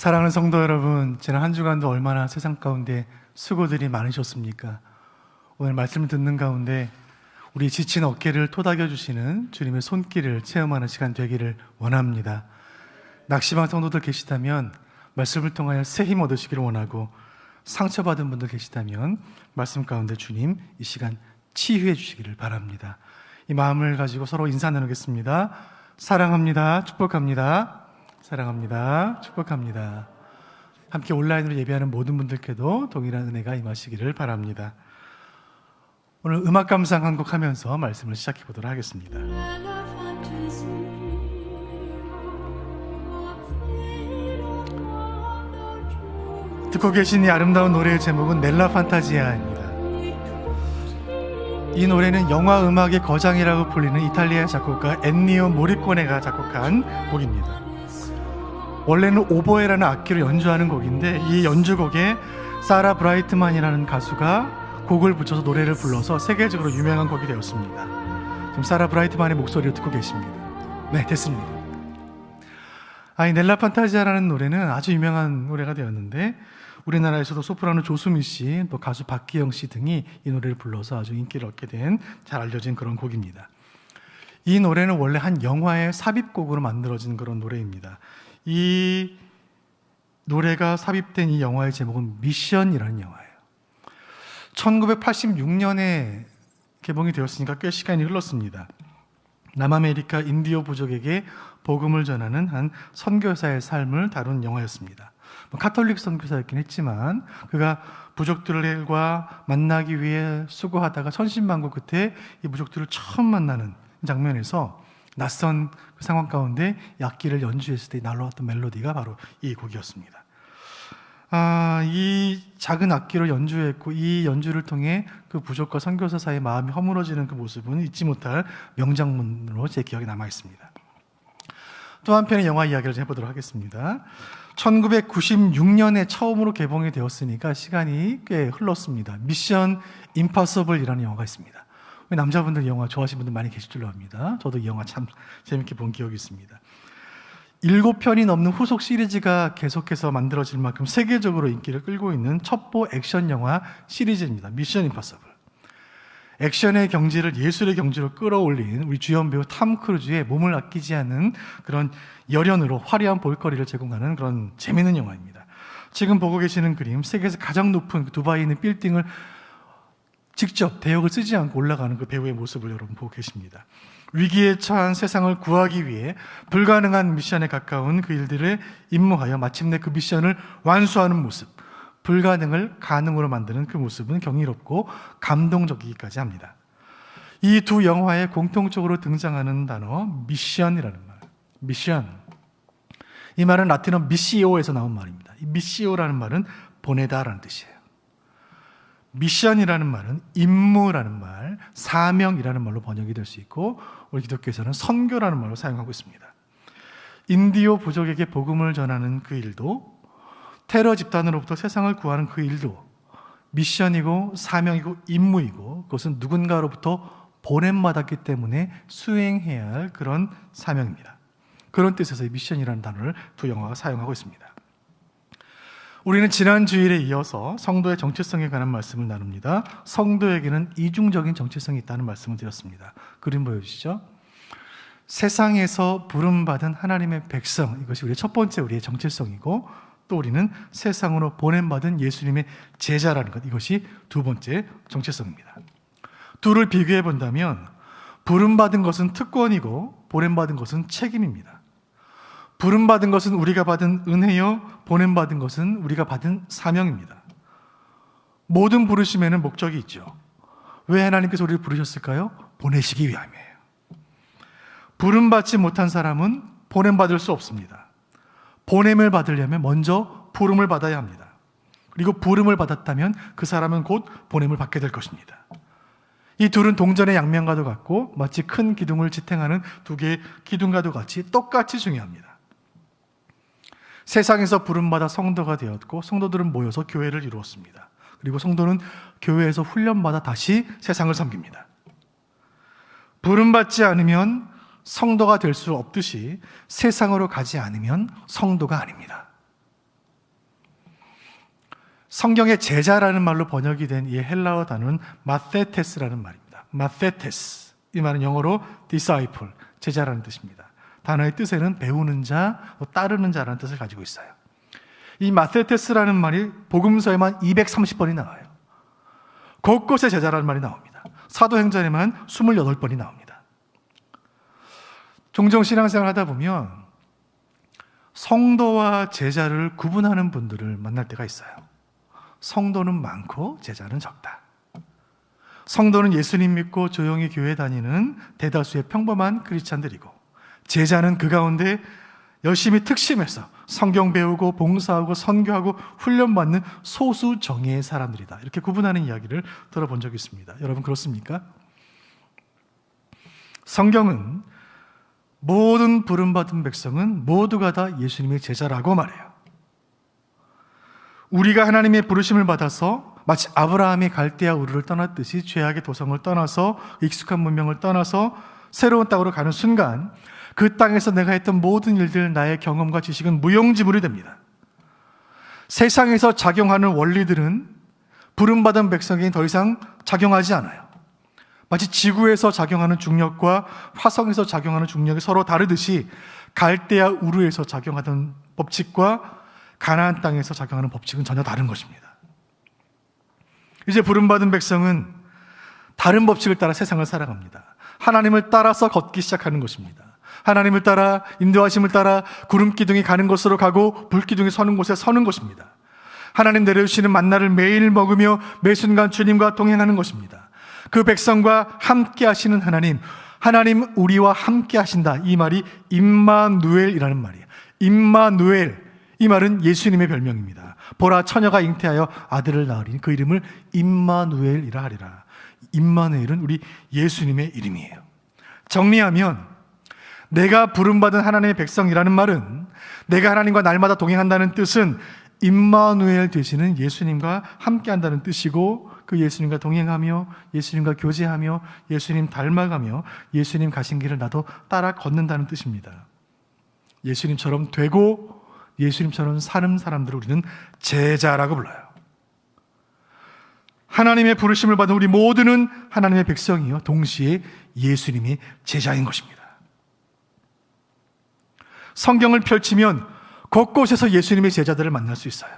사랑하는 성도 여러분, 지난 한 주간도 얼마나 세상 가운데 수고들이 많으셨습니까? 오늘 말씀을 듣는 가운데 우리 지친 어깨를 토닥여 주시는 주님의 손길을 체험하는 시간 되기를 원합니다. 낙심한 성도들 계시다면 말씀을 통하여 새 힘 얻으시기를 원하고, 상처받은 분들 계시다면 말씀 가운데 주님 이 시간 치유해 주시기를 바랍니다. 이 마음을 가지고 서로 인사 나누겠습니다. 사랑합니다. 축복합니다. 사랑합니다. 축복합니다. 함께 온라인으로 예배하는 모든 분들께도 동일한 은혜가 임하시기를 바랍니다. 오늘 음악 감상 한 곡 하면서 말씀을 시작해 보도록 하겠습니다. 듣고 계신 이 아름다운 노래의 제목은 넬라 판타지아입니다. 이 노래는 영화 음악의 거장이라고 불리는 이탈리아 작곡가 엔니오 모리코네가 작곡한 곡입니다. 원래는 오보에라는 악기로 연주하는 곡인데, 이 연주곡에 사라 브라이트만이라는 가수가 곡을 붙여서 노래를 불러서 세계적으로 유명한 곡이 되었습니다. 지금 사라 브라이트만의 목소리를 듣고 계십니다. 네, 됐습니다. 이 넬라 판타지아라는 노래는 아주 유명한 노래가 되었는데, 우리나라에서도 소프라노 조수미 씨, 또 가수 박기영 씨 등이 이 노래를 불러서 아주 인기를 얻게 된, 잘 알려진 그런 곡입니다. 이 노래는 원래 한 영화의 삽입곡으로 만들어진 그런 노래입니다. 이 노래가 삽입된 이 영화의 제목은 미션이라는 영화예요. 1986년에 개봉이 되었으니까 꽤 시간이 흘렀습니다. 남아메리카 인디오 부족에게 복음을 전하는 한 선교사의 삶을 다룬 영화였습니다. 카톨릭 선교사였긴 했지만 그가 부족들과 만나기 위해 수고하다가 천신만고 끝에 이 부족들을 처음 만나는 장면에서 낯선 그 상황 가운데 악기를 연주했을 때 날아왔던 멜로디가 바로 이 곡이었습니다. 이 작은 악기로 연주했고, 이 연주를 통해 그 부족과 선교사 사이의 마음이 허물어지는 그 모습은 잊지 못할 명장면으로 제 기억에 남아 있습니다. 또 한편의 영화 이야기를 해보도록 하겠습니다. 1996년에 처음으로 개봉이 되었으니까 시간이 꽤 흘렀습니다. 미션 임파서블이라는 영화가 있습니다. 남자분들 영화 좋아하시는 분들 많이 계실 줄로 압니다. 저도 이 영화 참 재밌게 본 기억이 있습니다. 7편이 넘는 후속 시리즈가 계속해서 만들어질 만큼 세계적으로 인기를 끌고 있는 첩보 액션 영화 시리즈입니다. 미션 임파서블. 액션의 경지를 예술의 경지로 끌어올린 우리 주연 배우 탐 크루즈의 몸을 아끼지 않는 그런 열연으로 화려한 볼거리를 제공하는 그런 재미있는 영화입니다. 지금 보고 계시는 그림, 세계에서 가장 높은 두바이에 있는 빌딩을 직접 대역을 쓰지 않고 올라가는 그 배우의 모습을 여러분 보고 계십니다. 위기에 처한 세상을 구하기 위해 불가능한 미션에 가까운 그 일들에 임무하여 마침내 그 미션을 완수하는 모습, 불가능을 가능으로 만드는 그 모습은 경이롭고 감동적이기까지 합니다. 이 두 영화에 공통적으로 등장하는 단어 미션이라는 말. 미션. 이 말은 라틴어 미시오에서 나온 말입니다. 이 미시오라는 말은 보내다라는 뜻이에요. 미션이라는 말은 임무라는 말, 사명이라는 말로 번역이 될 수 있고, 우리 기독교에서는 선교라는 말로 사용하고 있습니다. 인디오 부족에게 복음을 전하는 그 일도, 테러 집단으로부터 세상을 구하는 그 일도 미션이고 사명이고 임무이고, 그것은 누군가로부터 보냄받았기 때문에 수행해야 할 그런 사명입니다. 그런 뜻에서 이 미션이라는 단어를 두 영화가 사용하고 있습니다. 우리는 지난 주일에 이어서 성도의 정체성에 관한 말씀을 나눕니다. 성도에게는 이중적인 정체성이 있다는 말씀을 드렸습니다. 그림 보여주시죠. 세상에서 부름받은 하나님의 백성, 이것이 우리의 첫 번째 우리의 정체성이고, 또 우리는 세상으로 보냄받은 예수님의 제자라는 것, 이것이 두 번째 정체성입니다. 둘을 비교해 본다면 부름받은 것은 특권이고 보냄받은 것은 책임입니다. 부름받은 것은 우리가 받은 은혜요, 보냄받은 것은 우리가 받은 사명입니다. 모든 부르심에는 목적이 있죠. 왜 하나님께서 우리를 부르셨을까요? 보내시기 위함이에요. 부름받지 못한 사람은 보냄받을 수 없습니다. 보냄을 받으려면 먼저 부름을 받아야 합니다. 그리고 부름을 받았다면 그 사람은 곧 보냄을 받게 될 것입니다. 이 둘은 동전의 양면과도 같고, 마치 큰 기둥을 지탱하는 두 개의 기둥과도 같이 똑같이 중요합니다. 세상에서 부름받아 성도가 되었고, 성도들은 모여서 교회를 이루었습니다. 그리고 성도는 교회에서 훈련받아 다시 세상을 섬깁니다. 부름받지 않으면 성도가 될 수 없듯이 세상으로 가지 않으면 성도가 아닙니다. 성경의 제자라는 말로 번역이 된 이 헬라어 단어는 마테테스라는 말입니다. 마테테스. 이 말은 영어로 disciple, 제자라는 뜻입니다. 단어의 뜻에는 배우는 자, 따르는 자라는 뜻을 가지고 있어요. 이 마테테스라는 말이 복음서에만 230번이 나와요. 곳곳에 제자라는 말이 나옵니다. 사도행전에만 28번이 나옵니다. 종종 신앙생활 하다 보면 성도와 제자를 구분하는 분들을 만날 때가 있어요. 성도는 많고 제자는 적다. 성도는 예수님 믿고 조용히 교회 다니는 대다수의 평범한 크리스찬들이고, 제자는 그 가운데 열심히 특심해서 성경 배우고 봉사하고 선교하고 훈련받는 소수 정예의 사람들이다. 이렇게 구분하는 이야기를 들어본 적이 있습니다. 여러분 그렇습니까? 성경은 모든 부름받은 백성은 모두가 다 예수님의 제자라고 말해요. 우리가 하나님의 부르심을 받아서 마치 아브라함이 갈대아 우르를 떠났듯이 죄악의 도성을 떠나서 익숙한 문명을 떠나서 새로운 땅으로 가는 순간 그 땅에서 내가 했던 모든 일들, 나의 경험과 지식은 무용지물이 됩니다. 세상에서 작용하는 원리들은 부름받은 백성에게 더 이상 작용하지 않아요. 마치 지구에서 작용하는 중력과 화성에서 작용하는 중력이 서로 다르듯이 갈대아 우르에서 작용하던 법칙과 가나안 땅에서 작용하는 법칙은 전혀 다른 것입니다. 이제 부름받은 백성은 다른 법칙을 따라 세상을 살아갑니다. 하나님을 따라서 걷기 시작하는 것입니다. 하나님을 따라, 인도하심을 따라 구름 기둥이 가는 곳으로 가고 불 기둥이 서는 곳에 서는 것입니다. 하나님 내려주시는 만나를 매일 먹으며 매 순간 주님과 동행하는 것입니다. 그 백성과 함께 하시는 하나님, 하나님 우리와 함께 하신다. 이 말이 임마누엘이라는 말이에요. 임마누엘, 이 말은 예수님의 별명입니다. 보라, 처녀가 잉태하여 아들을 낳으리니 그 이름을 임마누엘이라 하리라. 임마누엘은 우리 예수님의 이름이에요. 정리하면 내가 부름받은 하나님의 백성이라는 말은 내가 하나님과 날마다 동행한다는 뜻은 임마누엘 되시는 예수님과 함께한다는 뜻이고, 그 예수님과 동행하며 예수님과 교제하며 예수님 닮아가며 예수님 가신 길을 나도 따라 걷는다는 뜻입니다. 예수님처럼 되고 예수님처럼 사는 사람들을 우리는 제자라고 불러요. 하나님의 부르심을 받은 우리 모두는 하나님의 백성이요 동시에 예수님의 제자인 것입니다. 성경을 펼치면 곳곳에서 예수님의 제자들을 만날 수 있어요.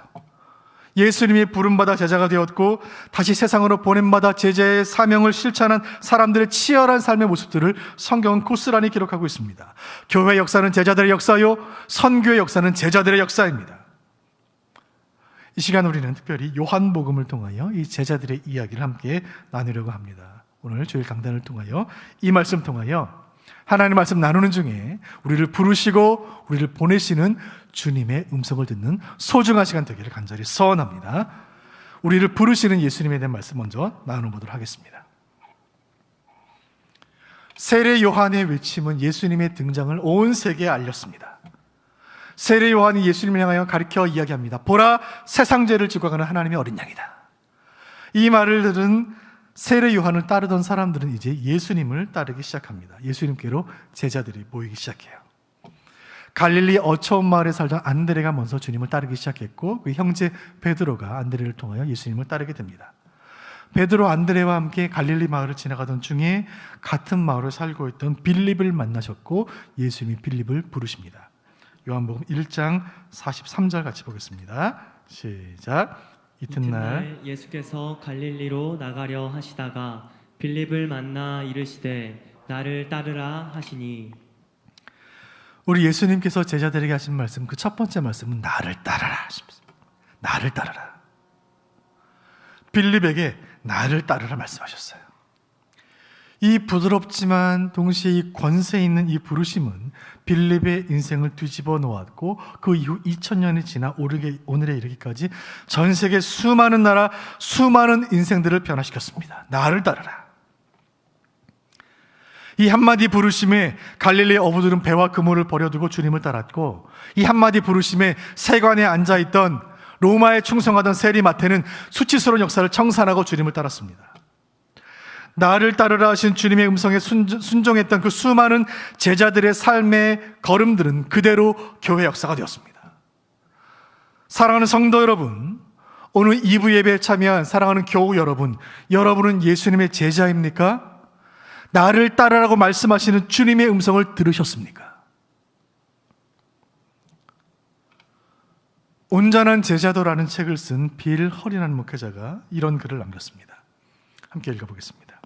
예수님의 부름받아 제자가 되었고 다시 세상으로 보냄받아 제자의 사명을 실천한 사람들의 치열한 삶의 모습들을 성경은 고스란히 기록하고 있습니다. 교회 역사는 제자들의 역사요, 선교의 역사는 제자들의 역사입니다. 이 시간 우리는 특별히 요한복음을 통하여 이 제자들의 이야기를 함께 나누려고 합니다. 오늘 주일 강단을 통하여 이 말씀 통하여 하나님의 말씀 나누는 중에 우리를 부르시고 우리를 보내시는 주님의 음성을 듣는 소중한 시간 되기를 간절히 소원합니다. 우리를 부르시는 예수님에 대한 말씀 먼저 나눠보도록 하겠습니다. 세례 요한의 외침은 예수님의 등장을 온 세계에 알렸습니다. 세례 요한이 예수님을 향하여 가리켜 이야기합니다. 보라, 세상 죄를 지고 가는 하나님의 어린 양이다. 이 말을 들은 세례 요한을 따르던 사람들은 이제 예수님을 따르기 시작합니다. 예수님께로 제자들이 모이기 시작해요. 갈릴리 어처운 마을에 살던 안드레가 먼저 주님을 따르기 시작했고, 그 형제 베드로가 안드레를 통하여 예수님을 따르게 됩니다. 베드로 안드레와 함께 갈릴리 마을을 지나가던 중에 같은 마을을 살고 있던 빌립을 만나셨고 예수님이 빌립을 부르십니다. 요한복음 1장 43절 같이 보겠습니다. 시작. 이튿날 예수께서 갈릴리로 나가려 하시다가 빌립을 만나 이르시되 나를 따르라 하시니. 우리 예수님께서 제자들에게 하신 말씀, 그 첫 번째 말씀은 나를 따르라 하십니다. 나를 따르라. 빌립에게 나를 따르라 말씀하셨어요. 이 부드럽지만 동시에 이 권세 있는 이 부르심은 빌립의 인생을 뒤집어 놓았고 그 이후 2000년이 지나 오늘에 이르기까지 전 세계 수많은 나라, 수많은 인생들을 변화시켰습니다. 나를 따르라. 이 한마디 부르심에 갈릴리 어부들은 배와 그물을 버려두고 주님을 따랐고, 이 한마디 부르심에 세관에 앉아있던 로마에 충성하던 세리마태는 수치스러운 역사를 청산하고 주님을 따랐습니다. 나를 따르라 하신 주님의 음성에 순종했던 그 수많은 제자들의 삶의 걸음들은 그대로 교회 역사가 되었습니다. 사랑하는 성도 여러분, 오늘 2부 예배에 참여한 사랑하는 교우 여러분, 여러분은 예수님의 제자입니까? 나를 따르라고 말씀하시는 주님의 음성을 들으셨습니까? 온전한 제자도라는 책을 쓴 빌 허리라는 목회자가 이런 글을 남겼습니다. 함께 읽어보겠습니다.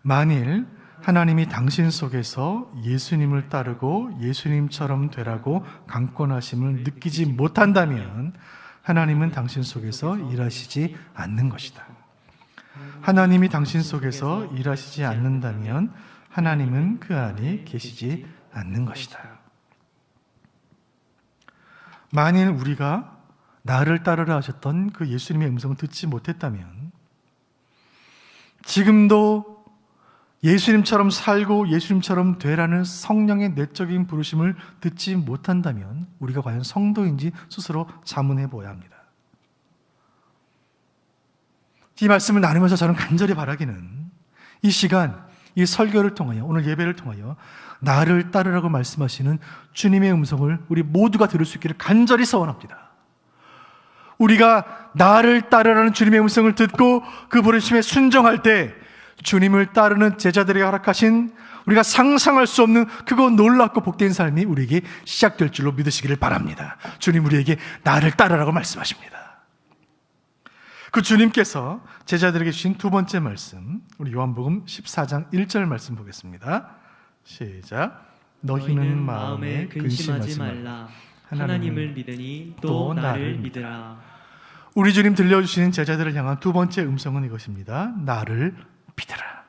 만일 하나님이 당신 속에서 예수님을 따르고 예수님처럼 되라고 강권하심을 느끼지 못한다면 하나님은 당신 속에서 일하시지 않는 것이다. 하나님이 당신 속에서 일하시지 않는다면 하나님은 그 안에 계시지 않는 것이다. 만일 우리가 나를 따르라 하셨던 그 예수님의 음성을 듣지 못했다면, 지금도 예수님처럼 살고 예수님처럼 되라는 성령의 내적인 부르심을 듣지 못한다면 우리가 과연 성도인지 스스로 자문해 보아야 합니다. 이 말씀을 나누면서 저는 간절히 바라기는 이 시간, 이 설교를 통하여, 오늘 예배를 통하여 나를 따르라고 말씀하시는 주님의 음성을 우리 모두가 들을 수 있기를 간절히 소원합니다. 우리가 나를 따르라는 주님의 음성을 듣고 그 부르심에 순종할 때 주님을 따르는 제자들에게 허락하신 우리가 상상할 수 없는 그거 놀랍고 복된 삶이 우리에게 시작될 줄로 믿으시기를 바랍니다. 주님 우리에게 나를 따르라고 말씀하십니다. 그 주님께서 제자들에게 주신 두 번째 말씀, 우리 요한복음 14장 1절 말씀 보겠습니다. 시작. 너희는 마음에 근심하지 말라. 하나님을 믿으니 또 나를 믿으라. 우리 주님 들려주시는 제자들을 향한 두 번째 음성은 이것입니다. 나를 믿으라.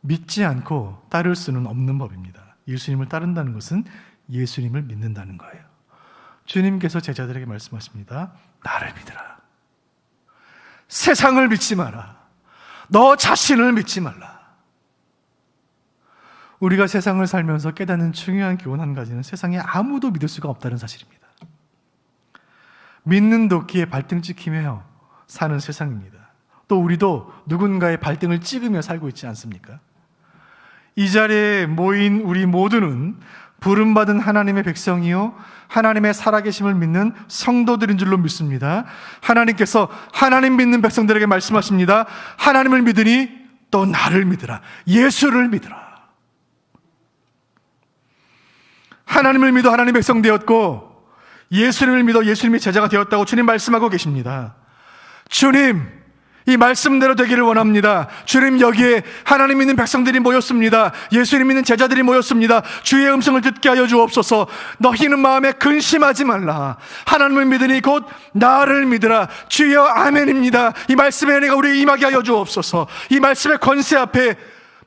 믿지 않고 따를 수는 없는 법입니다. 예수님을 따른다는 것은 예수님을 믿는다는 거예요. 주님께서 제자들에게 말씀하십니다. 나를 믿으라. 세상을 믿지 마라. 너 자신을 믿지 말라. 우리가 세상을 살면서 깨닫는 중요한 교훈 한 가지는 세상에 아무도 믿을 수가 없다는 사실입니다. 믿는 도끼에 발등 찍히며 사는 세상입니다. 또 우리도 누군가의 발등을 찍으며 살고 있지 않습니까? 이 자리에 모인 우리 모두는 부름받은 하나님의 백성이요 하나님의 살아계심을 믿는 성도들인 줄로 믿습니다. 하나님께서 하나님 믿는 백성들에게 말씀하십니다. 하나님을 믿으니 또 나를 믿으라. 예수를 믿으라. 하나님을 믿어 하나님의 백성 되었고 예수님을 믿어 예수님의 제자가 되었다고 주님 말씀하고 계십니다. 주님, 이 말씀대로 되기를 원합니다. 주님, 여기에 하나님 믿는 백성들이 모였습니다. 예수님 믿는 제자들이 모였습니다. 주의 음성을 듣게 하여 주옵소서. 너희는 마음에 근심하지 말라. 하나님을 믿으니 곧 나를 믿으라. 주여 아멘입니다. 이 말씀의 은혜가 우리에게 임하게 하여 주옵소서. 이 말씀의 권세 앞에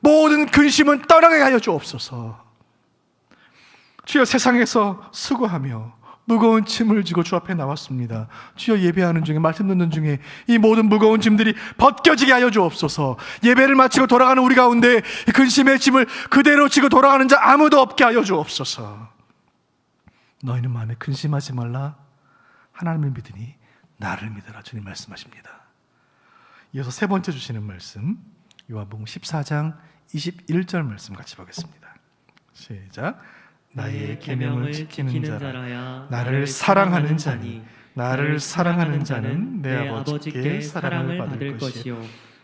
모든 근심은 떠나게 하여 주옵소서. 주여, 세상에서 수고하며 무거운 짐을 지고 주 앞에 나왔습니다. 주여, 예배하는 중에, 말씀 듣는 중에 이 모든 무거운 짐들이 벗겨지게 하여 주옵소서. 예배를 마치고 돌아가는 우리 가운데 근심의 짐을 그대로 지고 돌아가는 자 아무도 없게 하여 주옵소서. 너희는 마음에 근심하지 말라. 하나님을 믿으니 나를 믿어라. 주님 말씀하십니다. 이어서 세 번째 주시는 말씀, 요한복음 14장 21절 말씀 같이 보겠습니다. 시작. 나의 계명을 지키는 자라야 나를 사랑하는 자니 나를 사랑하는 자는 내 아버지께 사랑을 받을 것이요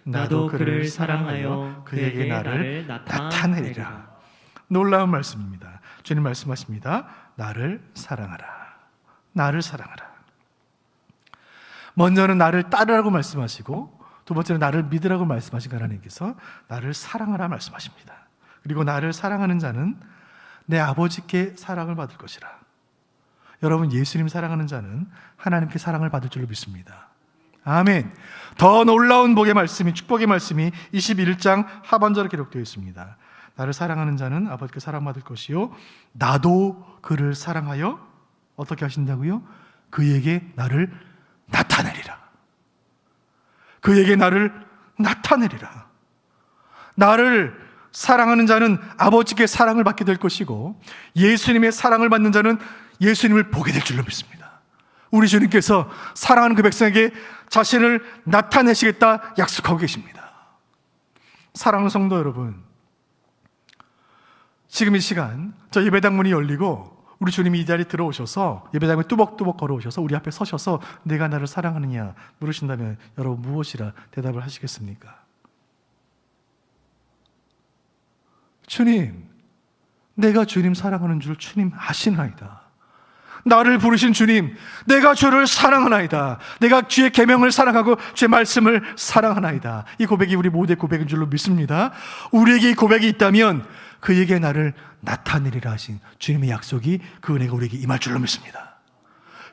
나도 그를 사랑하여 그에게 나를 나타내리라. 놀라운 말씀입니다. 주님 말씀하십니다. 나를 사랑하라. 나를 사랑하라. 먼저는 나를 따르라고 말씀하시고, 두 번째는 나를 믿으라고 말씀하신 하나님께서 나를 사랑하라 말씀하십니다. 그리고 나를 사랑하는 자는 내 아버지께 사랑을 받을 것이라. 여러분, 예수님 사랑하는 자는 하나님께 사랑을 받을 줄로 믿습니다. 아멘. 더 놀라운 복의 말씀이, 축복의 말씀이 21장 하반절에 기록되어 있습니다. 나를 사랑하는 자는 아버지께 사랑받을 것이요 나도 그를 사랑하여 어떻게 하신다고요? 그에게 나를 나타내리라. 그에게 나를 나타내리라. 나를 사랑하는 자는 아버지께 사랑을 받게 될 것이고, 예수님의 사랑을 받는 자는 예수님을 보게 될 줄로 믿습니다. 우리 주님께서 사랑하는 그 백성에게 자신을 나타내시겠다 약속하고 계십니다. 사랑하는 성도 여러분, 지금 이 시간 저 예배당 문이 열리고 우리 주님이 이 자리에 들어오셔서 예배당에 뚜벅뚜벅 걸어오셔서 우리 앞에 서셔서 내가 나를 사랑하느냐 물으신다면 여러분 무엇이라 대답을 하시겠습니까? 주님, 내가 주님 사랑하는 줄 주님 아시나이다. 나를 부르신 주님, 내가 주를 사랑하나이다. 내가 주의 계명을 사랑하고 주의 말씀을 사랑하나이다. 이 고백이 우리 모두의 고백인 줄로 믿습니다. 우리에게 이 고백이 있다면 그에게 나를 나타내리라 하신 주님의 약속이, 그 은혜가 우리에게 임할 줄로 믿습니다.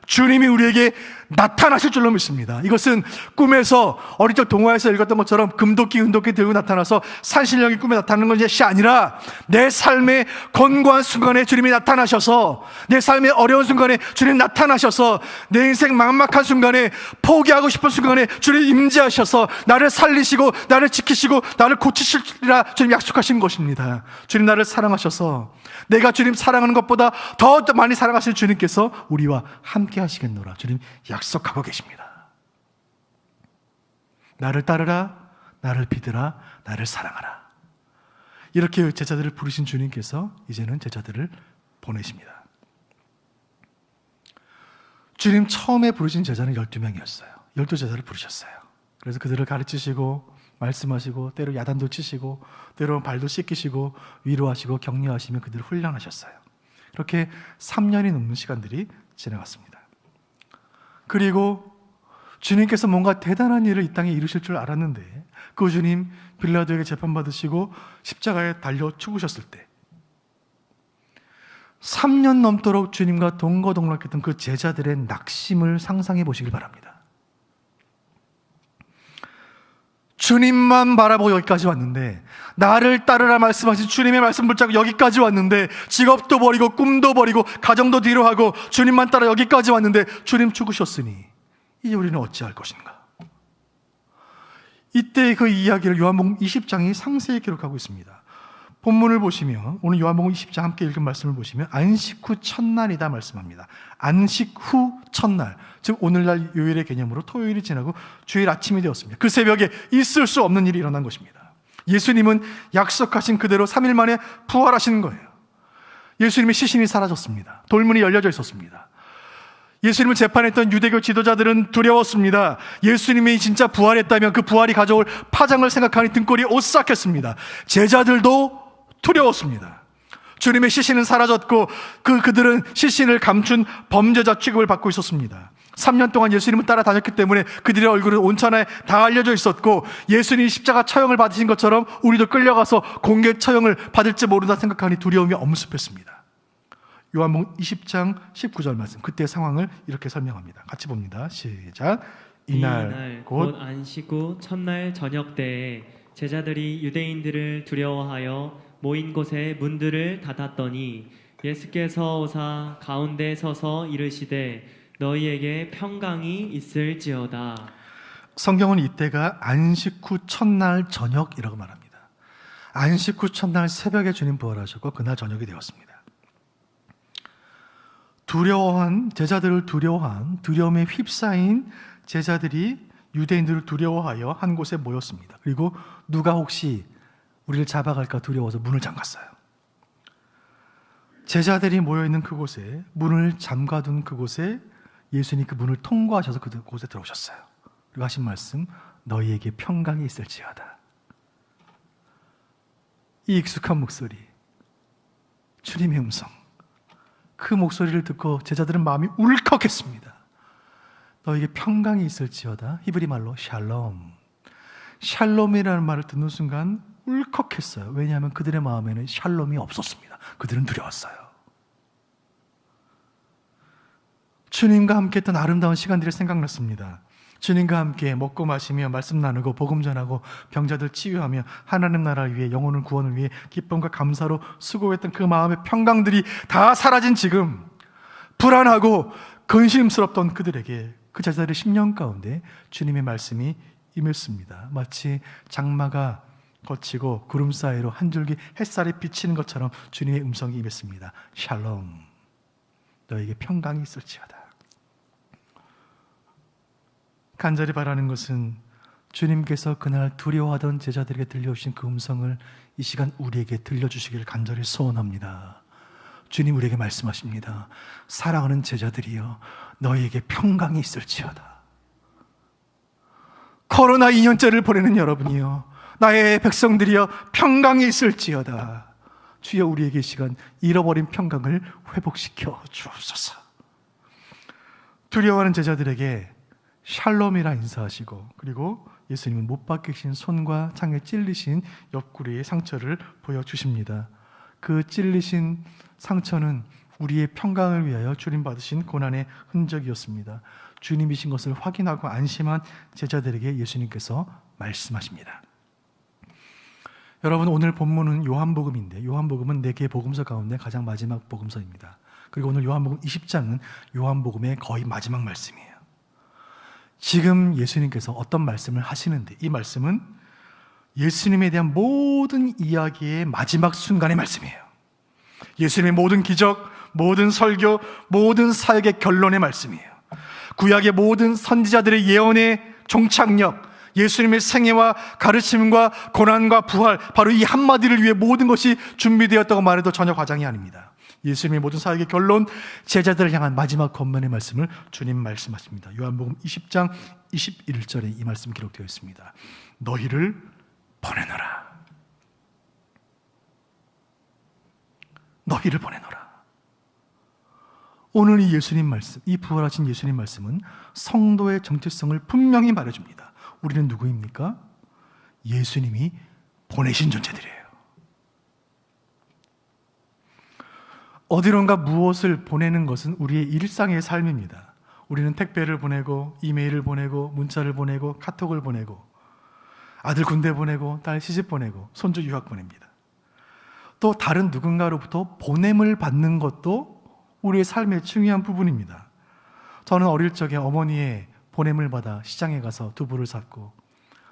주님이 우리에게 나타나실 줄로 믿습니다. 이것은 꿈에서 어릴 적 동화에서 읽었던 것처럼 금도끼 은도끼 들고 나타나서 산신령이 꿈에 나타나는 것이 아니라 내 삶의 권고한 순간에 주님이 나타나셔서, 내 삶의 어려운 순간에 주님이 나타나셔서, 내 인생 막막한 순간에, 포기하고 싶은 순간에 주님이 임재하셔서 나를 살리시고 나를 지키시고 나를 고치시리라 주님 약속하신 것입니다. 주님 나를 사랑하셔서 내가 주님 사랑하는 것보다 더 많이 사랑하시는 주님께서 우리와 함께 하시겠노라 주님 약속하고 계십니다. 나를 따르라, 나를 믿으라, 나를 사랑하라. 이렇게 제자들을 부르신 주님께서 이제는 제자들을 보내십니다. 주님 처음에 부르신 제자는 12명이었어요. 12제자를 부르셨어요. 그래서 그들을 가르치시고 말씀하시고, 때로 야단도 치시고, 때로 발도 씻기시고, 위로하시고 격려하시며 그들을 훈련하셨어요. 그렇게 3년이 넘는 시간들이 지나갔습니다. 그리고 주님께서 뭔가 대단한 일을 이 땅에 이루실 줄 알았는데, 그 주님 빌라도에게 재판받으시고 십자가에 달려 죽으셨을 때 3년 넘도록 주님과 동거동락했던 그 제자들의 낙심을 상상해 보시길 바랍니다. 주님만 바라보고 여기까지 왔는데, 나를 따르라 말씀하신 주님의 말씀 붙잡고 여기까지 왔는데, 직업도 버리고 꿈도 버리고 가정도 뒤로 하고 주님만 따라 여기까지 왔는데 주님 죽으셨으니 이제 우리는 어찌할 것인가? 이때 그 이야기를 요한복음 20장이 상세히 기록하고 있습니다. 본문을 보시면, 오늘 요한복음 20장 함께 읽은 말씀을 보시면 안식 후 첫날이다 말씀합니다. 안식 후 첫날, 즉 오늘날 요일의 개념으로 토요일이 지나고 주일 아침이 되었습니다. 그 새벽에 있을 수 없는 일이 일어난 것입니다. 예수님은 약속하신 그대로 3일 만에 부활하시는 거예요. 예수님의 시신이 사라졌습니다. 돌문이 열려져 있었습니다. 예수님을 재판했던 유대교 지도자들은 두려웠습니다. 예수님이 진짜 부활했다면 그 부활이 가져올 파장을 생각하니 등골이 오싹했습니다. 제자들도 두려웠습니다. 주님의 시신은 사라졌고 그들은 시신을 감춘 범죄자 취급을 받고 있었습니다. 3년 동안 예수님을 따라다녔기 때문에 그들의 얼굴은 온천에 다 알려져 있었고, 예수님이 십자가 처형을 받으신 것처럼 우리도 끌려가서 공개 처형을 받을지 모른다 생각하니 두려움이 엄습했습니다. 요한복음 20장 19절 말씀, 그때의 상황을 이렇게 설명합니다. 같이 봅니다. 시작. 이날 곧 안식 후 첫날 저녁 때에 제자들이 유대인들을 두려워하여 모인 곳에 문들을 닫았더니 예수께서 오사 가운데 서서 이르시되 너희에게 평강이 있을지어다. 성경은 이때가 안식 후 첫날 저녁이라고 말합니다. 안식 후 첫날 새벽에 주님 부활하셨고 그날 저녁이 되었습니다. 제자들을 두려워한, 두려움에 휩싸인 제자들이 유대인들을 두려워하여 한 곳에 모였습니다. 그리고 누가 혹시 우리를 잡아갈까 두려워서 문을 잠갔어요. 제자들이 모여있는 그곳에, 문을 잠가둔 그곳에 예수님이 그 문을 통과하셔서 그곳에 들어오셨어요. 그리고 하신 말씀, 너희에게 평강이 있을지어다. 이 익숙한 목소리, 주님의 음성, 그 목소리를 듣고 제자들은 마음이 울컥했습니다. 너에게 평강이 있을지어다. 히브리 말로 샬롬. 샬롬이라는 말을 듣는 순간 울컥했어요. 왜냐하면 그들의 마음에는 샬롬이 없었습니다. 그들은 두려웠어요. 주님과 함께 했던 아름다운 시간들이 생각났습니다. 주님과 함께 먹고 마시며 말씀 나누고 복음 전하고 병자들 치유하며 하나님 나라를 위해, 영혼을 구원을 위해 기쁨과 감사로 수고했던 그 마음의 평강들이 다 사라진 지금, 불안하고 근심스럽던 그들에게 그 제자들의 10년 가운데 주님의 말씀이 임했습니다. 마치 장마가 거치고 구름 사이로 한 줄기 햇살이 비치는 것처럼 주님의 음성이 임했습니다. 샬롬, 너에게 평강이 있을지어다. 간절히 바라는 것은 주님께서 그날 두려워하던 제자들에게 들려주신 그 음성을 이 시간 우리에게 들려주시기를 간절히 소원합니다. 주님 우리에게 말씀하십니다. 사랑하는 제자들이여, 너희에게 평강이 있을지어다. 코로나 2년째를 보내는 여러분이여, 나의 백성들이여, 평강이 있을지어다. 주여, 우리에게 이 시간 잃어버린 평강을 회복시켜 주옵소서. 두려워하는 제자들에게 샬롬이라 인사하시고, 그리고 예수님은 못 박히신 손과 창에 찔리신 옆구리의 상처를 보여주십니다. 그 찔리신 상처는 우리의 평강을 위하여 주님 받으신 고난의 흔적이었습니다. 주님이신 것을 확인하고 안심한 제자들에게 예수님께서 말씀하십니다. 여러분, 오늘 본문은 요한복음인데, 요한복음은 4개의 복음서 가운데 가장 마지막 복음서입니다. 그리고 오늘 요한복음 20장은 요한복음의 거의 마지막 말씀이에요. 지금 예수님께서 어떤 말씀을 하시는데, 이 말씀은 예수님에 대한 모든 이야기의 마지막 순간의 말씀이에요. 예수님의 모든 기적, 모든 설교, 모든 사역의 결론의 말씀이에요. 구약의 모든 선지자들의 예언의 종착역, 예수님의 생애와 가르침과 고난과 부활, 바로 이 한마디를 위해 모든 것이 준비되었다고 말해도 전혀 과장이 아닙니다. 예수님의 모든 사역의 결론, 제자들을 향한 마지막 권면의 말씀을 주님 말씀하십니다. 요한복음 20장 21절에 이 말씀 기록되어 있습니다. 너희를 보내노라. 너희를 보내노라. 오늘 이 예수님 말씀, 이 부활하신 예수님 말씀은 성도의 정체성을 분명히 말해줍니다. 우리는 누구입니까? 예수님이 보내신 존재들이에요. 어디론가 무엇을 보내는 것은 우리의 일상의 삶입니다. 우리는 택배를 보내고, 이메일을 보내고, 문자를 보내고, 카톡을 보내고, 아들 군대 보내고, 딸 시집 보내고, 손주 유학 보냅니다. 또 다른 누군가로부터 보냄을 받는 것도 우리의 삶의 중요한 부분입니다. 저는 어릴 적에 어머니의 보냄을 받아 시장에 가서 두부를 샀고,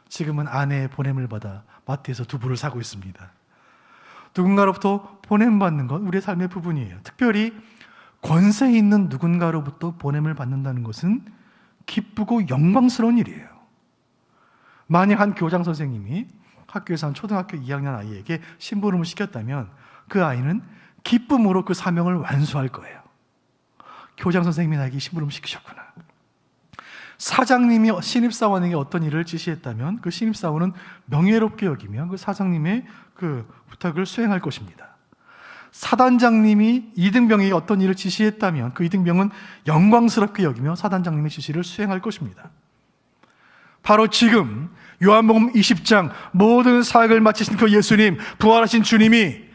지금은 아내의 보냄을 받아 마트에서 두부를 사고 있습니다. 누군가로부터 보냄받는 건 우리의 삶의 부분이에요. 특별히 권세 있는 누군가로부터 보냄을 받는다는 것은 기쁘고 영광스러운 일이에요. 만약 한 교장 선생님이 학교에서 한 초등학교 2학년 아이에게 심부름을 시켰다면 그 아이는 기쁨으로 그 사명을 완수할 거예요. 교장 선생님이 나에게 심부름 시키셨구나. 사장님이 신입사원에게 어떤 일을 지시했다면 그 신입사원은 명예롭게 여기며 그 사장님의 그 부탁을 수행할 것입니다. 사단장님이 이등병에게 어떤 일을 지시했다면 그 이등병은 영광스럽게 여기며 사단장님의 지시를 수행할 것입니다. 바로 지금 요한복음 20장 모든 사역을 마치신 그 예수님, 부활하신 주님이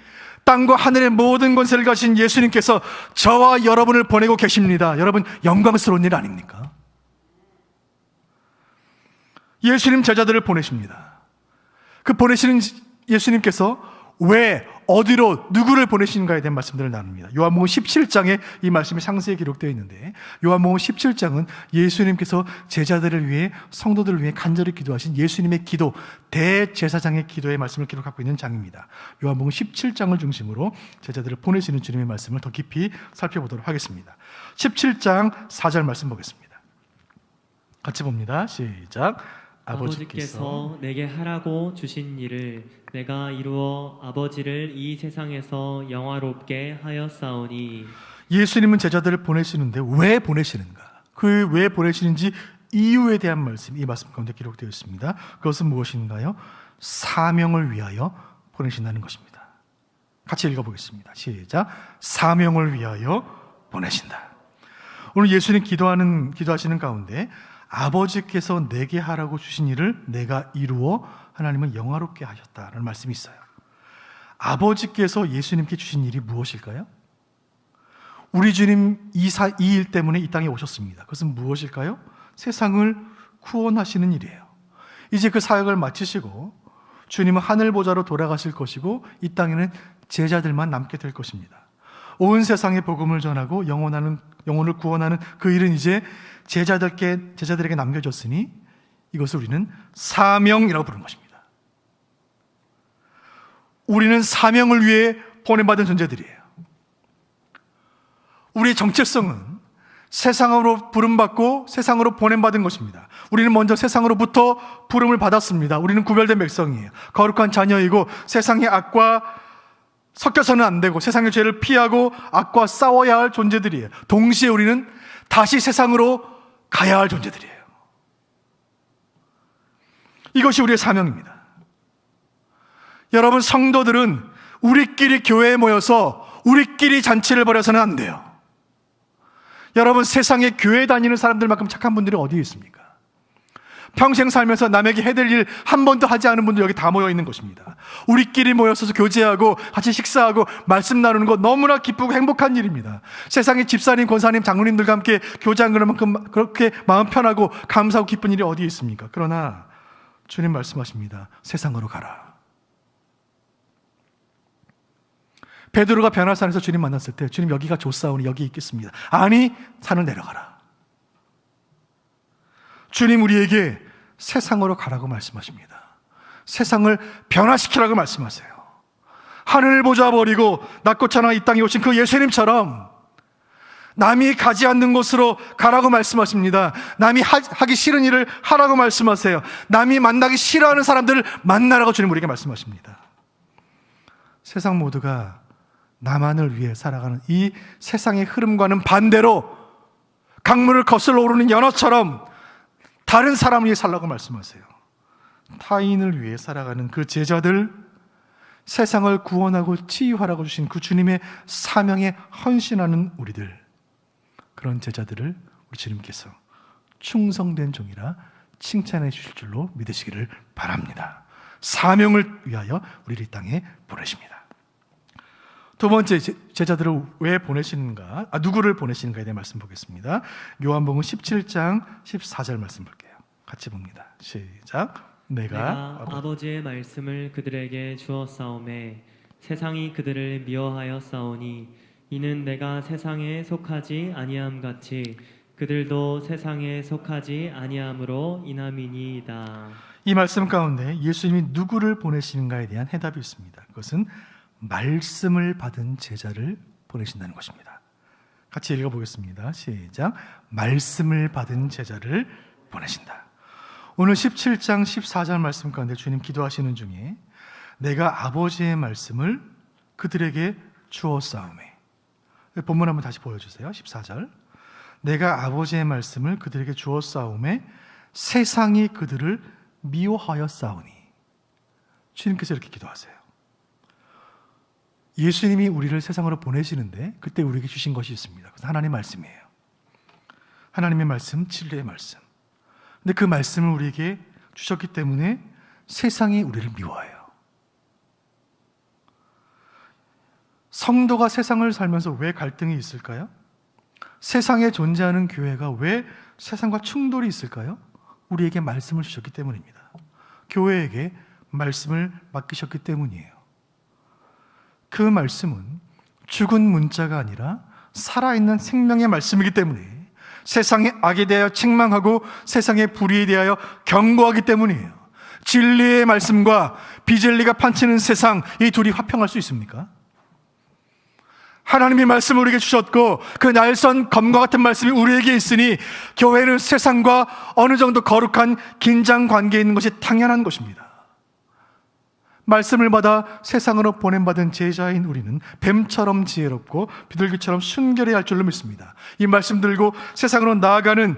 땅과 하늘의 모든 권세를 가진 예수님께서 저와 여러분을 보내고 계십니다. 여러분, 영광스러운 일 아닙니까? 예수님 제자들을 보내십니다. 그 보내시는 예수님께서 왜, 어디로, 누구를 보내시는가에 대한 말씀들을 나눕니다. 요한복음 17장에 이 말씀이 상세히 기록되어 있는데, 요한복음 17장은 예수님께서 제자들을 위해, 성도들을 위해 간절히 기도하신 예수님의 기도, 대제사장의 기도의 말씀을 기록하고 있는 장입니다. 요한복음 17장을 중심으로 제자들을 보내시는 주님의 말씀을 더 깊이 살펴보도록 하겠습니다. 17장 4절 말씀 보겠습니다. 같이 봅니다. 시작. 아버지께서 내게 하라고 주신 일을 내가 이루어 아버지를 이 세상에서 영화롭게 하였사오니. 예수님은 제자들을 보내시는데 왜 보내시는가? 그 왜 보내시는지 이유에 대한 말씀, 이 말씀 가운데 기록되어 있습니다. 그것은 무엇인가요? 사명을 위하여 보내신다는 것입니다. 같이 읽어보겠습니다. 시작. 사명을 위하여 보내신다. 오늘 예수님 기도하시는 가운데 아버지께서 내게 하라고 주신 일을 내가 이루어 하나님은 영화롭게 하셨다라는 말씀이 있어요. 아버지께서 예수님께 주신 일이 무엇일까요? 우리 주님 이 일 때문에 이 땅에 오셨습니다. 그것은 무엇일까요? 세상을 구원하시는 일이에요. 이제 그 사역을 마치시고 주님은 하늘 보좌로 돌아가실 것이고 이 땅에는 제자들만 남게 될 것입니다. 온 세상에 복음을 전하고 영혼을 구원하는 그 일은 이제 제자들에게 남겨졌으니 이것을 우리는 사명이라고 부르는 것입니다. 우리는 사명을 위해 보냄받은 존재들이에요. 우리의 정체성은 세상으로 부름받고 세상으로 보냄받은 것입니다. 우리는 먼저 세상으로부터 부름을 받았습니다. 우리는 구별된 백성이에요. 거룩한 자녀이고 세상의 악과 섞여서는 안 되고 세상의 죄를 피하고 악과 싸워야 할 존재들이에요. 동시에 우리는 다시 세상으로 가야 할 존재들이에요. 이것이 우리의 사명입니다. 여러분, 성도들은 우리끼리 교회에 모여서 우리끼리 잔치를 벌여서는 안 돼요. 여러분, 세상에 교회 다니는 사람들만큼 착한 분들이 어디에 있습니까? 평생 살면서 남에게 해될 일 한 번도 하지 않은 분들 여기 다 모여 있는 것입니다. 우리끼리 모여서 교제하고 같이 식사하고 말씀 나누는 것 너무나 기쁘고 행복한 일입니다. 세상에 집사님, 권사님, 장로님들과 함께 교제하는 만큼 그렇게 마음 편하고 감사하고 기쁜 일이 어디에 있습니까? 그러나 주님 말씀하십니다. 세상으로 가라. 베드로가 변화산에서 주님 만났을 때 주님, 여기가 좋사오니 여기 있겠습니다. 아니, 산을 내려가라. 주님 우리에게 세상으로 가라고 말씀하십니다. 세상을 변화시키라고 말씀하세요. 하늘 보좌 버리고 낮고찬하 이 땅에 오신 그 예수님처럼 남이 가지 않는 곳으로 가라고 말씀하십니다. 남이 하기 싫은 일을 하라고 말씀하세요. 남이 만나기 싫어하는 사람들을 만나라고 주님 우리에게 말씀하십니다. 세상 모두가 나만을 위해 살아가는 이 세상의 흐름과는 반대로 강물을 거슬러 오르는 연어처럼 다른 사람을 위해 살라고 말씀하세요. 타인을 위해 살아가는 그 제자들, 세상을 구원하고 치유하라고 주신 그 주님의 사명에 헌신하는 우리들, 그런 제자들을 우리 주님께서 충성된 종이라 칭찬해 주실 줄로 믿으시기를 바랍니다. 사명을 위하여 우리를 이 땅에 보내십니다. 두 번째, 제자들을 왜 보내시는가, 누구를 보내시는가에 대해 말씀 보겠습니다. 요한복음 17장 14절 말씀 볼게요. 같이 봅니다. 시작. 내가 아버지의 말씀을 그들에게 주었사오매 세상이 그들을 미워하였사오니 이는 내가 세상에 속하지 아니함 같이 그들도 세상에 속하지 아니함으로 인함이니이다. 이 말씀 가운데 예수님이 누구를 보내시는가에 대한 해답이 있습니다. 그것은 말씀을 받은 제자를 보내신다는 것입니다. 같이 읽어보겠습니다. 시작. 말씀을 받은 제자를 보내신다. 오늘 17장 14절 말씀 가운데 주님 기도하시는 중에 내가 아버지의 말씀을 그들에게 주었사오매. 본문 한번 다시 보여주세요. 14절. 내가 아버지의 말씀을 그들에게 주었사오매 세상이 그들을 미워하였사오니. 주님께서 이렇게 기도하세요. 예수님이 우리를 세상으로 보내시는데 그때 우리에게 주신 것이 있습니다. 그것은 하나님의 말씀이에요. 하나님의 말씀, 진리의 말씀. 근데 그 말씀을 우리에게 주셨기 때문에 세상이 우리를 미워해요. 성도가 세상을 살면서 왜 갈등이 있을까요? 세상에 존재하는 교회가 왜 세상과 충돌이 있을까요? 우리에게 말씀을 주셨기 때문입니다. 교회에게 말씀을 맡기셨기 때문이에요. 그 말씀은 죽은 문자가 아니라 살아있는 생명의 말씀이기 때문에 세상의 악에 대하여 책망하고 세상의 불의에 대하여 경고하기 때문이에요. 진리의 말씀과 비진리가 판치는 세상, 이 둘이 화평할 수 있습니까? 하나님의 말씀을 우리에게 주셨고 그 날선 검과 같은 말씀이 우리에게 있으니 교회는 세상과 어느 정도 거룩한 긴장 관계에 있는 것이 당연한 것입니다. 말씀을 받아 세상으로 보냄받은 제자인 우리는 뱀처럼 지혜롭고 비둘기처럼 순결해야 할 줄로 믿습니다. 이 말씀 들고 세상으로 나아가는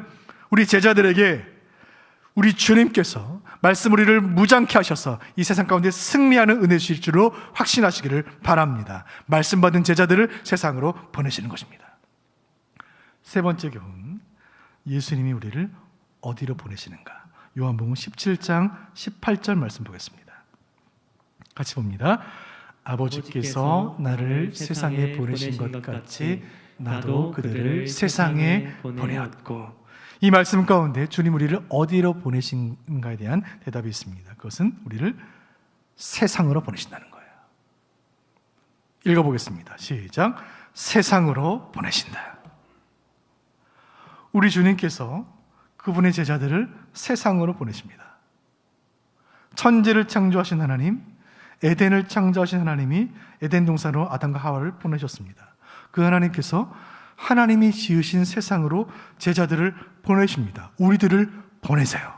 우리 제자들에게 우리 주님께서 말씀 우리를 무장케 하셔서 이 세상 가운데 승리하는 은혜 주실 줄로 확신하시기를 바랍니다. 말씀 받은 제자들을 세상으로 보내시는 것입니다. 세 번째 교훈, 예수님이 우리를 어디로 보내시는가? 요한복음 17장 18절 말씀 보겠습니다. 같이 봅니다. 아버지께서 나를 세상에 보내신 것 같이 나도 그들을 세상에 보내었고. 이 말씀 가운데 주님 우리를 어디로 보내신가에 대한 대답이 있습니다. 그것은 우리를 세상으로 보내신다는 거예요. 읽어보겠습니다. 시작. 세상으로 보내신다. 우리 주님께서 그분의 제자들을 세상으로 보내십니다. 천지를 창조하신 하나님, 에덴을 창조하신 하나님이 에덴 동산으로 아담과 하와를 보내셨습니다. 그 하나님께서 하나님이 지으신 세상으로 제자들을 보내십니다. 우리들을 보내세요.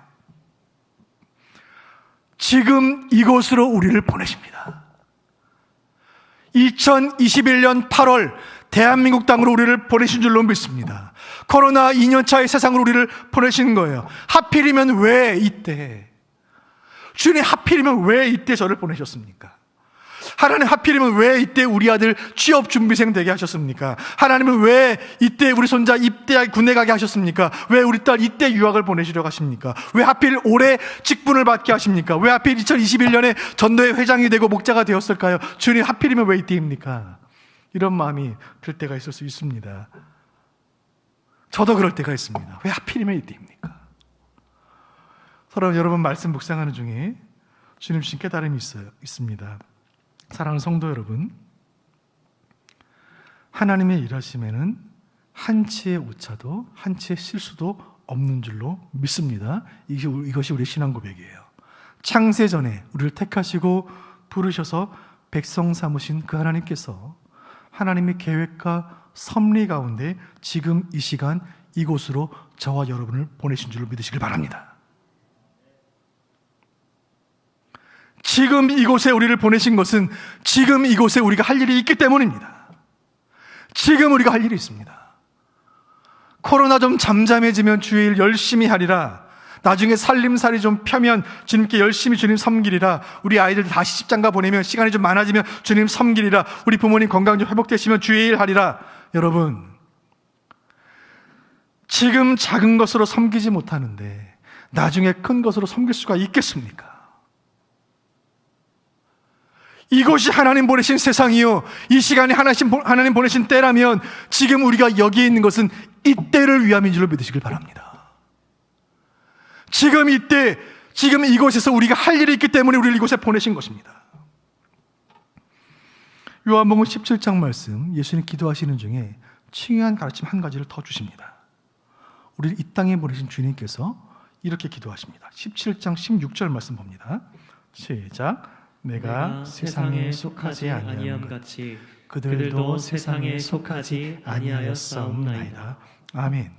지금 이곳으로 우리를 보내십니다. 2021년 8월 대한민국 땅으로 우리를 보내신 줄로 믿습니다. 코로나 2년차의 세상으로 우리를 보내신 거예요. 하필이면 왜 이때? 주님, 하필이면 왜 이때 저를 보내셨습니까? 하나님, 하필이면 왜 이때 우리 아들 취업 준비생 되게 하셨습니까? 하나님은 왜 이때 우리 손자 입대 군대 가게 하셨습니까? 왜 우리 딸 이때 유학을 보내시려고 하십니까? 왜 하필 올해 직분을 받게 하십니까? 왜 하필 2021년에 전도회 회장이 되고 목자가 되었을까요? 주님, 하필이면 왜 이때입니까? 이런 마음이 들 때가 있을 수 있습니다. 저도 그럴 때가 있습니다. 왜 하필이면 이때입니까? 여러분 말씀 묵상하는 중에 주님 주신 깨달음이 있습니다. 사랑하는 성도 여러분, 하나님의 일하심에는 한치의 오차도 한치의 실수도 없는 줄로 믿습니다. 이것이 우리 신앙 고백이에요. 창세 전에 우리를 택하시고 부르셔서 백성 삼으신 그 하나님께서 하나님의 계획과 섭리 가운데 지금 이 시간 이곳으로 저와 여러분을 보내신 줄로 믿으시길 바랍니다. 지금 이곳에 우리를 보내신 것은 지금 이곳에 우리가 할 일이 있기 때문입니다. 지금 우리가 할 일이 있습니다. 코로나 좀 잠잠해지면 주의 일 열심히 하리라. 나중에 살림살이 좀 펴면 주님께 열심히 주님 섬기리라. 우리 아이들 다시 집장가 보내면 시간이 좀 많아지면 주님 섬기리라. 우리 부모님 건강 좀 회복되시면 주의 일 하리라. 여러분, 지금 작은 것으로 섬기지 못하는데 나중에 큰 것으로 섬길 수가 있겠습니까? 이곳이 하나님 보내신 세상이요, 이 시간에 하나님 보내신 때라면 지금 우리가 여기에 있는 것은 이때를 위함인 줄로 믿으시길 바랍니다. 지금 이때, 지금 이곳에서 우리가 할 일이 있기 때문에 우리를 이곳에 보내신 것입니다. 요한복음 17장 말씀, 예수님 기도하시는 중에 중요한 가르침 한 가지를 더 주십니다. 우리를 이 땅에 보내신 주님께서 이렇게 기도하십니다. 17장 16절 말씀 봅니다. 시작. 내가 세상에 속하지 아니함 같이 그들도 세상에 속하지 아니하였사옵나이다. 아멘.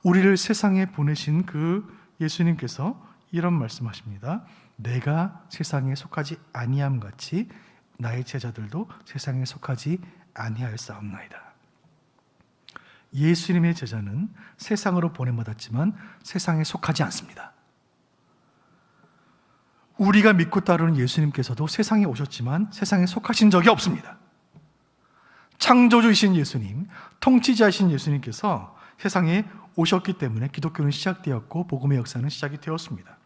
우리를 세상에 보내신 그 예수님께서 이런 말씀하십니다. 내가 세상에 속하지 아니함 같이 나의 제자들도 세상에 속하지 아니하였사옵나이다. 예수님의 제자는 세상으로 보냄받았지만 세상에 속하지 않습니다. 우리가 믿고 따르는 예수님께서도 세상에 오셨지만 세상에 속하신 적이 없습니다. 창조주이신 예수님, 통치자이신 예수님께서 세상에 오셨기 때문에 기독교는 시작되었고 복음의 역사는 시작이 되었습니다.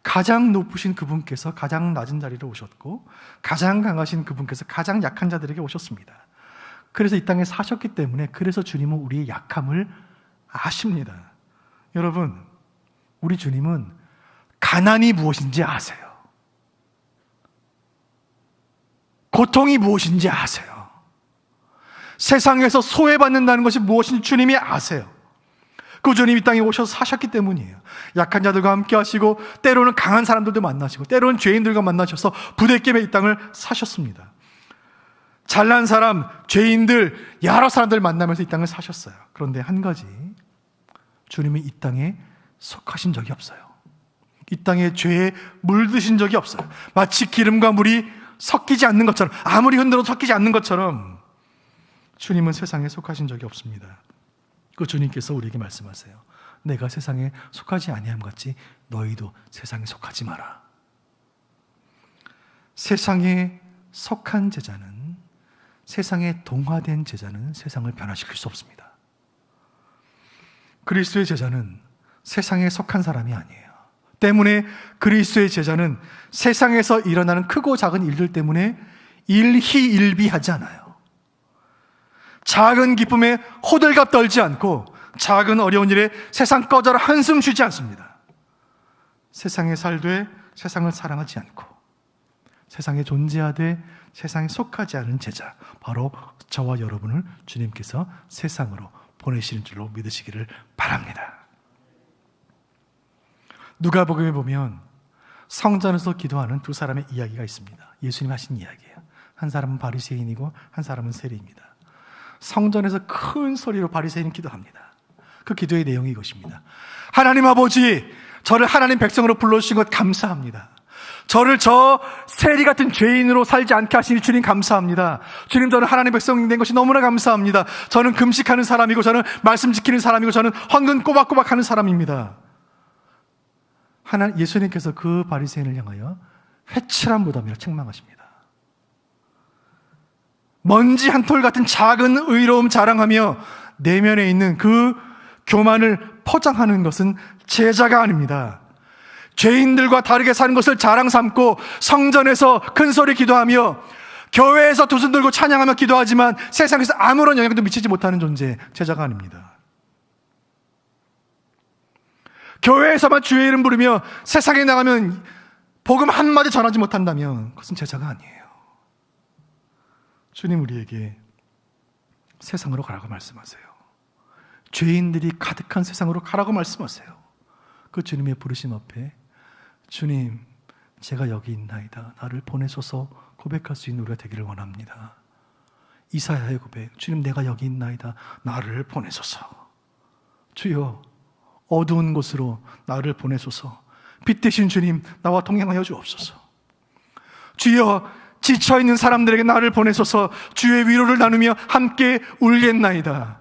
가장 높으신 그분께서 가장 낮은 자리로 오셨고 가장 강하신 그분께서 가장 약한 자들에게 오셨습니다. 그래서 이 땅에 사셨기 때문에 그래서 주님은 우리의 약함을 아십니다. 여러분, 우리 주님은 가난이 무엇인지 아세요. 고통이 무엇인지 아세요. 세상에서 소외받는다는 것이 무엇인지 주님이 아세요. 그 주님이 이 땅에 오셔서 사셨기 때문이에요. 약한 자들과 함께 하시고 때로는 강한 사람들도 만나시고 때로는 죄인들과 만나셔서 부대낌에 이 땅을 사셨습니다. 잘난 사람, 죄인들, 여러 사람들 만나면서 이 땅을 사셨어요. 그런데 한 가지, 주님은 이 땅에 속하신 적이 없어요. 이 땅에 죄에 물드신 적이 없어요. 마치 기름과 물이 섞이지 않는 것처럼, 아무리 흔들어도 섞이지 않는 것처럼 주님은 세상에 속하신 적이 없습니다. 그 주님께서 우리에게 말씀하세요. 내가 세상에 속하지 아니함 같이 너희도 세상에 속하지 마라. 세상에 속한 제자는, 세상에 동화된 제자는 세상을 변화시킬 수 없습니다. 그리스도의 제자는 세상에 속한 사람이 아니에요. 때문에 그리스도의 제자는 세상에서 일어나는 크고 작은 일들 때문에 일희일비하지 않아요. 작은 기쁨에 호들갑 떨지 않고 작은 어려운 일에 세상 꺼져라 한숨 쉬지 않습니다. 세상에 살되 세상을 사랑하지 않고 세상에 존재하되 세상에 속하지 않은 제자, 바로 저와 여러분을 주님께서 세상으로 보내시는 줄로 믿으시기를 바랍니다. 누가복음에 보면 성전에서 기도하는 두 사람의 이야기가 있습니다. 예수님 하신 이야기예요. 한 사람은 바리새인이고 한 사람은 세리입니다. 성전에서 큰 소리로 바리새인은 기도합니다. 그 기도의 내용이 이것입니다. 하나님 아버지, 저를 하나님 백성으로 불러주신 것 감사합니다. 저를 저 세리 같은 죄인으로 살지 않게 하시니 주님 감사합니다. 주님, 저는 하나님의 백성이 된 것이 너무나 감사합니다. 저는 금식하는 사람이고, 저는 말씀 지키는 사람이고, 저는 헌금 꼬박꼬박 하는 사람입니다. 예수님께서 그 바리새인을 향하여 회칠한 무덤이라 책망하십니다. 먼지 한 톨 같은 작은 의로움 자랑하며 내면에 있는 그 교만을 포장하는 것은 제자가 아닙니다. 죄인들과 다르게 사는 것을 자랑 삼고 성전에서 큰소리 기도하며 교회에서 두 손 들고 찬양하며 기도하지만 세상에서 아무런 영향도 미치지 못하는 존재, 제자가 아닙니다. 교회에서만 주의 이름 부르며 세상에 나가면 복음 한마디 전하지 못한다면 그것은 제자가 아니에요. 주님, 우리에게 세상으로 가라고 말씀하세요. 죄인들이 가득한 세상으로 가라고 말씀하세요. 그 주님의 부르심 앞에 주님, 제가 여기 있나이다, 나를 보내소서 고백할 수 있는 우리가 되기를 원합니다. 이사야의 고백, 주님, 내가 여기 있나이다, 나를 보내소서. 주여, 어두운 곳으로 나를 보내소서. 빛 대신 주님, 나와 동행하여 주옵소서. 주여, 지쳐있는 사람들에게 나를 보내소서. 주의 위로를 나누며 함께 울겠나이다.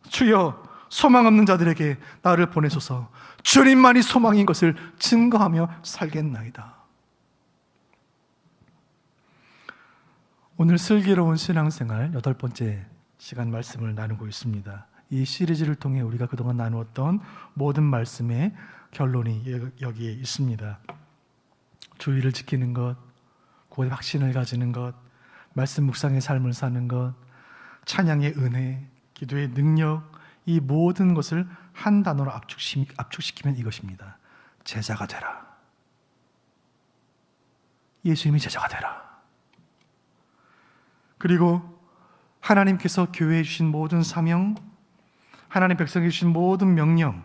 주여, 소망 없는 자들에게 나를 보내소서. 주님만이 소망인 것을 증거하며 살겠나이다. 오늘 슬기로운 신앙생활 8번째 시간 말씀을 나누고 있습니다. 이 시리즈를 통해 우리가 그동안 나누었던 모든 말씀의 결론이 여기에 있습니다. 주의를 지키는 것, 구원의 확신을 가지는 것, 말씀 묵상의 삶을 사는 것, 찬양의 은혜, 기도의 능력, 이 모든 것을 한 단어로 압축시키면 이것입니다. 제자가 되라. 예수님이 제자가 되라. 그리고 하나님께서 교회에 주신 모든 사명, 하나님 백성에게 주신 모든 명령,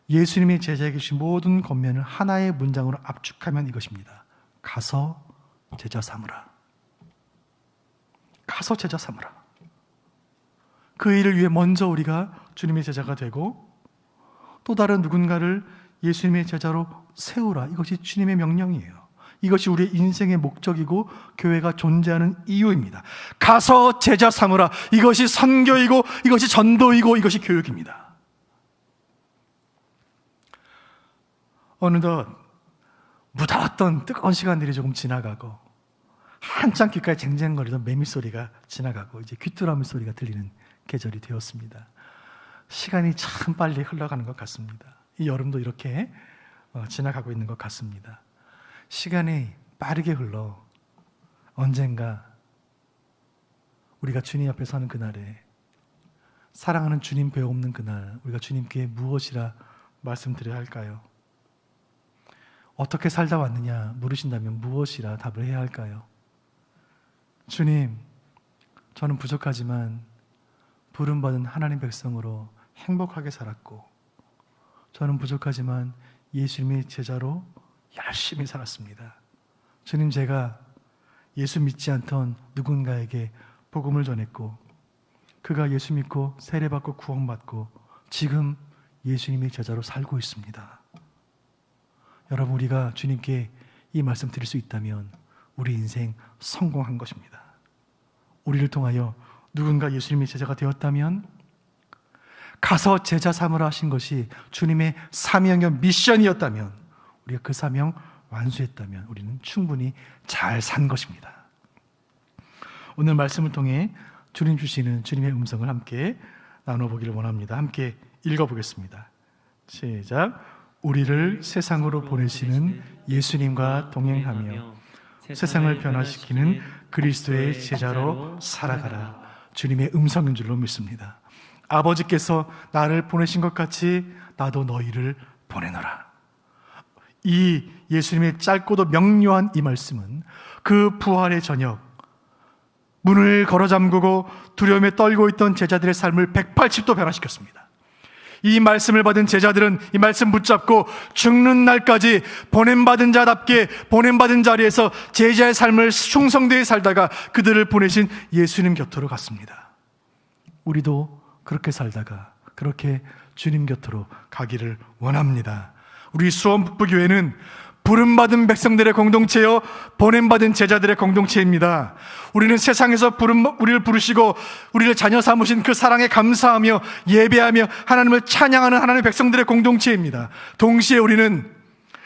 예수님의 제자에게 주신 모든 권면을 하나의 문장으로 압축하면 이것입니다. 가서 제자 삼으라. 가서 제자 삼으라. 그 일을 위해 먼저 우리가 주님의 제자가 되고 또 다른 누군가를 예수님의 제자로 세우라. 이것이 주님의 명령이에요. 이것이 우리의 인생의 목적이고 교회가 존재하는 이유입니다. 가서 제자 삼으라. 이것이 선교이고 이것이 전도이고 이것이 교육입니다. 어느덧 무더웠던 뜨거운 시간들이 조금 지나가고 한참 귓가에 쟁쟁거리던 매미 소리가 지나가고 이제 귀뚜라미 소리가 들리는 계절이 되었습니다. 시간이 참 빨리 흘러가는 것 같습니다. 이 여름도 이렇게 지나가고 있는 것 같습니다. 시간이 빠르게 흘러 언젠가 우리가 주님 앞에 서는 그날에, 사랑하는 주님 배우 없는 그날, 우리가 주님께 무엇이라 말씀드려야 할까요? 어떻게 살다 왔느냐 물으신다면 무엇이라 답을 해야 할까요? 주님, 저는 부족하지만 부름받은 하나님 백성으로 행복하게 살았고, 저는 부족하지만 예수님의 제자로 열심히 살았습니다. 주님, 제가 예수 믿지 않던 누군가에게 복음을 전했고 그가 예수 믿고 세례받고 구원받고 지금 예수님의 제자로 살고 있습니다. 여러분, 우리가 주님께 이 말씀 드릴 수 있다면 우리 인생 성공한 것입니다. 우리를 통하여 누군가 예수님의 제자가 되었다면, 가서 제자 삼으라 하신 것이 주님의 사명이요 미션이었다면, 우리가 그 사명 완수했다면 우리는 충분히 잘 산 것입니다. 오늘 말씀을 통해 주님 주시는 주님의 음성을 함께 나눠보기를 원합니다. 함께 읽어보겠습니다. 시작. 우리를 세상으로 보내시는 예수님과 동행하며 세상을 변화시키는 그리스도의 제자로 살아가라. 주님의 음성인 줄로 믿습니다. 아버지께서 나를 보내신 것 같이 나도 너희를 보내노라. 이 예수님의 짧고도 명료한 이 말씀은 그 부활의 저녁, 문을 걸어 잠그고 두려움에 떨고 있던 제자들의 삶을 180도 변화시켰습니다. 이 말씀을 받은 제자들은 이 말씀 붙잡고 죽는 날까지 보냄받은 자답게 보냄받은 자리에서 제자의 삶을 충성되게 살다가 그들을 보내신 예수님 곁으로 갔습니다. 우리도 그렇게 살다가 그렇게 주님 곁으로 가기를 원합니다. 우리 수원북부교회는 부름받은 백성들의 공동체요, 보냄받은 제자들의 공동체입니다. 우리는 세상에서 우리를 부르시고 우리를 자녀 삼으신 그 사랑에 감사하며 예배하며 하나님을 찬양하는 하나님의 백성들의 공동체입니다. 동시에 우리는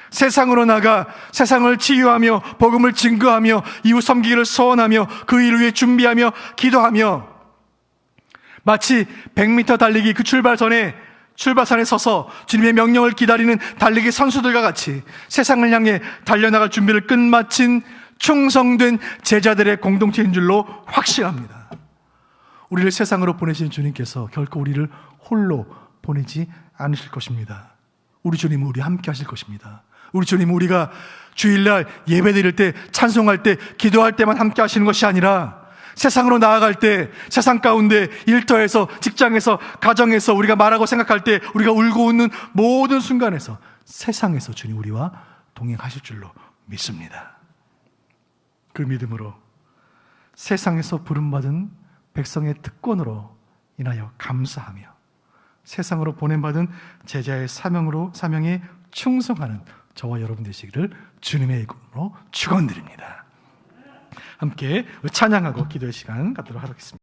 세상으로 나가 세상을 치유하며 복음을 증거하며 이웃 섬기기를 소원하며 그 일을 위해 준비하며 기도하며, 마치 100m 달리기 그 출발선에 서서 주님의 명령을 기다리는 달리기 선수들과 같이 세상을 향해 달려나갈 준비를 끝마친 충성된 제자들의 공동체인 줄로 확신합니다. 우리를 세상으로 보내신 주님께서 결코 우리를 홀로 보내지 않으실 것입니다. 우리 주님은 우리와 함께 하실 것입니다. 우리 주님은 우리가 주일날 예배드릴 때, 찬송할 때, 기도할 때만 함께 하시는 것이 아니라 세상으로 나아갈 때, 세상 가운데 일터에서, 직장에서, 가정에서 우리가 말하고 생각할 때, 우리가 울고 웃는 모든 순간에서 세상에서 주님 우리와 동행하실 줄로 믿습니다. 그 믿음으로 세상에서 부름받은 백성의 특권으로 인하여 감사하며 세상으로 보냄받은 제자의 사명에 충성하는 저와 여러분 되시기를 주님의 이름으로 축원드립니다. 함께 찬양하고 기도의 시간 갖도록 하겠습니다.